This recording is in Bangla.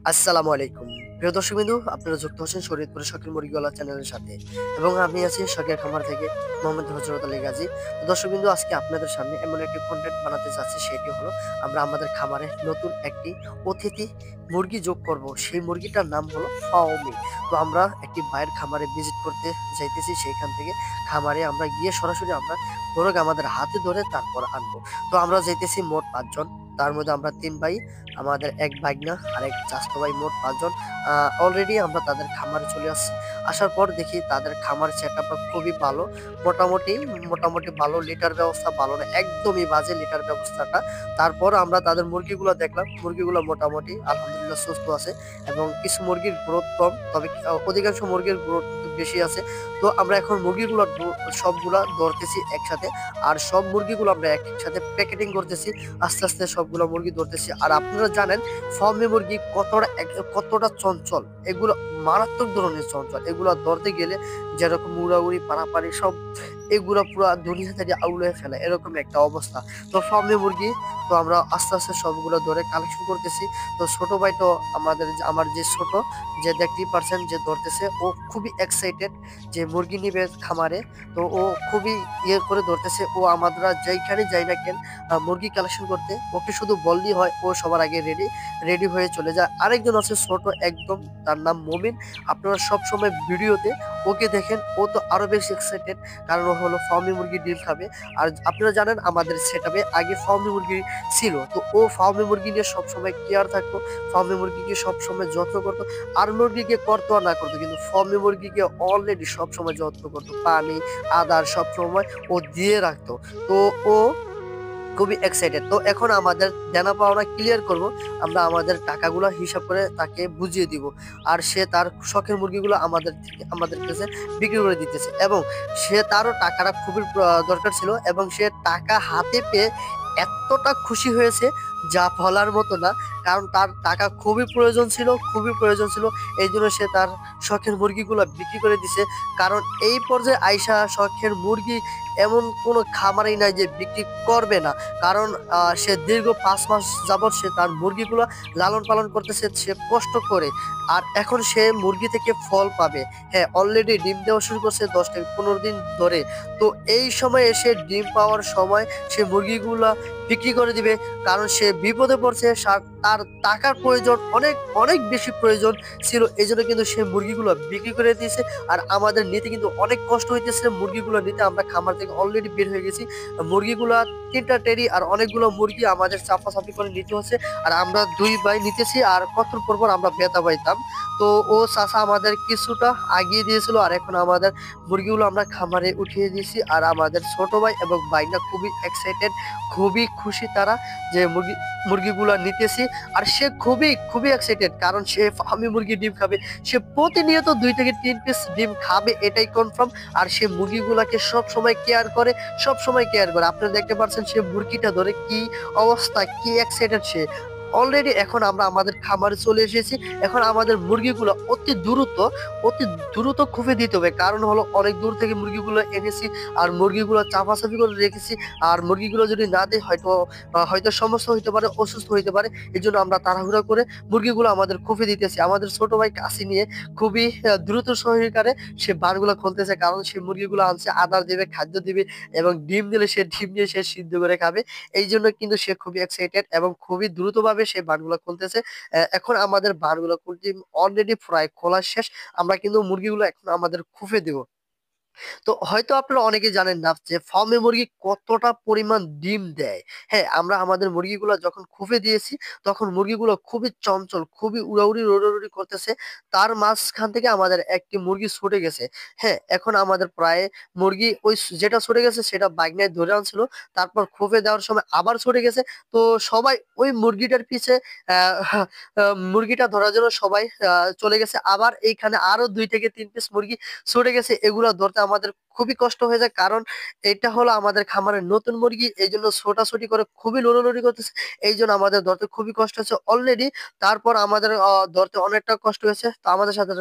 আসসালামু আলাইকুম। প্রিয় দর্শকবিন্দু, আপনারা যুক্ত হচ্ছেন শরীয়তপুরের শখের মুরগিওয়ালা চ্যানেলের সাথে এবং আমি আছি শখের খামার থেকে মোহাম্মদ হযরত আলী গাজী। তো দর্শকবিন্দু, আজকে আপনাদের সামনে এমন একটি কনটেন্ট বানাতে যাচ্ছি, সেটি হলো আমরা আমাদের খামারে নতুন একটি অতিথি মুরগি যোগ করব। সেই মুরগিটার নাম হলো ফাওমি। তো আমরা একটি ভাইয়ের খামারে ভিজিট করতে যাইতেছি। সেইখান থেকে খামারে আমরা গিয়ে সরাসরি আমরা মোরগ আমাদের হাতে ধরে তারপর আনবো। তো আমরা যাইতেছি মোট ৫ জন। তার মধ্যে আমরা ৩ ভাই, আমাদের এক ভাগনা আর এক চাচাতো ভাই, মোট ৫ জন। অলরেডি আমরা তাদের খামারে চলে আসছি। আসার পর দেখি তাদের খামার সেটআপটা খুবই ভালো। মোটামুটি মোটামুটি ভালো, লিটার ব্যবস্থা ভালো না, একদমই বাজে লিটার ব্যবস্থাটা। তারপর আমরা তাদের মুরগিগুলো দেখলাম। মুরগিগুলো মোটামুটি আলহামদুলিল্লাহ সুস্থ আছে এবং কিছু মুরগির গ্রোথ কম, তবে অধিকাংশ মুরগির গ্রোথ বেশি আছে। তো আমরা এখন মুরগিগুলো সবগুলা ধরতেছি একসাথে। আর সব মুরগিগুলো আমরা একসাথে প্যাকেটিং করতেছি। আস্তে আস্তে সবগুলো মুরগি ধরতেছি। আর আপনারা জানেন ফার্মে মুরগি কতটা চঞ্চল, এগুলো মারাত্মক ধরনের চঞ্চল। এগুলো ধরতে গেলে যেরকম উড়াউড়ি পারাপারি সব, এগুলো পুরো দুনিয়া থেকে আউড়ে ফেলে, এরকম একটা অবস্থা। তো ফার্মে মুরগি, তো আমরা আস্তে আস্তে সবগুলো ধরে কালেকশন করতেছি। তো ছোট ভাই তো আমার যে ছোট, যে দেখতেই পারছেন যে ধরতেছে, ও খুবই এক্সাইটেড যে মুরগি নিবে খামারে। তো ও খুবই ইয়ে করে ধরতেছে। ও আমরা যেইখানে যাই না কেন মুরগি কালেকশন করতে, ওকে শুধু বললেই হয়, ও সবার আগে রেডি রেডি হয়ে চলে যায়। আরেকজন আছে ছোট একদম, তার নাম মমিন। আপনারা সবসময় ভিডিওতে ওকে দেখেন, ও তো আরো বেশি এক্সাইটেড, কারণ ও হলো ফার্মি মুরগি ডিম খাবে। আর আপনারা জানেন আমাদের সেটআপে আগে ফার্মি মুরগি ছিল। তো ও ফার্মি মুরগি নিয়ে সবসময় কেয়ার থাকতো, ফার্মি মুরগিকে সবসময় যত্ন করতো। আর মুরগিকে করতো আর না করতো, কিন্তু ফার্মি মুরগিকে অলরেডি সবসময় যত্ন করতো, পানি আদার সবসময় ও দিয়ে রাখতো। তো ও খুবই এক্সাইটেড। তো এখন আমাদের দেনা পাওনা ক্লিয়ার করব। আমরা আমাদের টাকাগুলো হিসাব করে তাকে বুঝিয়ে দিব। আর সে তার শখের মুরগিগুলো আমাদের কাছে বিক্রি করে দিতেছে এবং সে তারও টাকাটা খুবই দরকার ছিল এবং সে টাকা হাতে পেয়ে এতটা খুশি হয়েছে যা বলার মতো না। কারণ তার টাকা খুবই প্রয়োজন ছিল, খুবই প্রয়োজন ছিল। এইজন্য সে তার শখের মুরগিগুলো বিক্রি করে দিছে। কারণ এই পর্যায়ে আইসা শখের মুরগি এমন কোনো খামারই নাই যে বিক্রি করবে না। কারণ সে দীর্ঘ ৫ মাস যাবৎ সে তার মুরগিগুলো লালন পালন করতেছে, সে কষ্ট করে। আর এখন সে মুরগি থেকে ফল পাবে। হ্যাঁ, অলরেডি ডিম দেওয়া শুরু করছে ১০ থেকে ১৫ দিন ধরে। তো এই সময় এসে ডিম পাওয়ার সময় সে মুরগিগুলা বিক্রি করে দিবে। কারণ সে বিপদে পড়ছে, তার টাকার প্রয়োজন অনেক অনেক বেশি প্রয়োজন ছিল। এজন্য কিন্তু সে মুরগিগুলো বিক্রি করে দিয়েছে। আর আমাদের নিতে কিন্তু অনেক কষ্ট হইতেছে মুরগিগুলো নিতে। আমরা খামার থেকে অলরেডি বের হয়ে গেছি। মুরগিগুলা ৩টা টেরি আর অনেকগুলো মুরগি আমাদের চাপাচাপি করে নিতে হচ্ছে। আর আমরা ২ ভাই নিতেছি, আর কত পরপর আমরা বেচা পাইতাম। তো ও চাচা আমাদের কিছুটা আগিয়ে দিয়েছিল, আর এখন আমাদের মুরগিগুলো আমরা খামারে উঠিয়ে দিয়েছি। আর আমাদের ছোট ভাই এবং ভাইনা খুবই এক্সাইটেড, খুবই খুশি তারা যে মুরগিগুলো নিতেছি। আর সে খুবই খুবই এক্সাইটেড, কারণ সে ফার্মি মুরগি ডিম খাবে। সে প্রতিনিয়ত ২ থেকে ৩ পিস ডিম খাবে, এটাই কনফার্ম। আর সে মুরগিগুলাকে সব সময় কেয়ার করে, সব সময় কেয়ার করে। আপনারা দেখতে পাচ্ছেন সে মুরগিটা ধরে কি অবস্থা, কি এক্সাইটেড সে। অলরেডি এখন আমরা আমাদের খামারে চলে এসেছি। এখন আমাদের মুরগিগুলো অতি দ্রুত খুঁজে দিতে হবে, কারণ হলো অনেক দূর থেকে মুরগিগুলো এনেছি। আর মুরগিগুলো চাপাচাপি করে রেখেছি। আর মুরগিগুলো যদি না দেয় হয়তো সমস্যা হইতে পারে, অসুস্থ হইতে পারে। এই জন্য আমরা তাড়াহুড়া করে মুরগিগুলো আমাদের খুঁজে দিতেছি। আমাদের ছোট ভাই কাশি নিয়ে খুবই দ্রুত সহকারে সে বারগুলো খুলতেছে, কারণ সে মুরগিগুলো আনছে, আদার দিবে, খাদ্য দিবে এবং ডিম দিলে সে ডিম দিয়ে সে সিদ্ধ করে খাবে। এই জন্য কিন্তু সে খুবই এক্সাইটেড এবং খুবই দ্রুতভাবে সে বারগুলো খুলতেছে। এখন আমাদের বারগুলো অলরেডি প্রায় খোলা শেষ। আমরা কিন্তু মুরগিগুলো এখন আমাদের খুফে দেব। তো হয়তো আপনারা অনেকে জানেন না যে ফার্মে মুরগি কতটা পরিমাণ ডিম দেয়। হ্যাঁ, আমরা আমাদের মুরগিগুলো যখন খুফে দিয়েছি, তখন মুরগিগুলো খুবই চঞ্চল, খুবই উড়াউড়ি রোড়ারুড়ি করতেছে। তার মাঝখান থেকে আমাদের একটি মুরগি ছুটে গেছে। হ্যাঁ, এখন আমাদের প্রায় মুরগি ওই যেটা ছুটে গেছে সেটা বাইকনায় ধরে আনছিল। তারপর খুফে দেওয়ার সময় আবার ছুটে গেছে। তো সবাই ওই মুরগিটার পিছে মুরগিটা ধরার জন্য সবাই চলে গেছে। আবার এইখানে আরো ২ থেকে ৩ পিস মুরগি ছুটে গেছে। এগুলা ধরতে আমাদের খুবই কষ্ট হয়ে যায়, কারণ এটা হলো আমাদের খামারের নতুন মুরগি। এইজন্য ছোটাছুটি করে খুবই লড়ালড়ি করতেছে। এইজন্য আমাদের ধরতে খুবই কষ্ট হচ্ছে অলরেডি। তারপর আমাদের ধরতে অনেকটা কষ্ট হয়েছে। তো আমাদের সাথে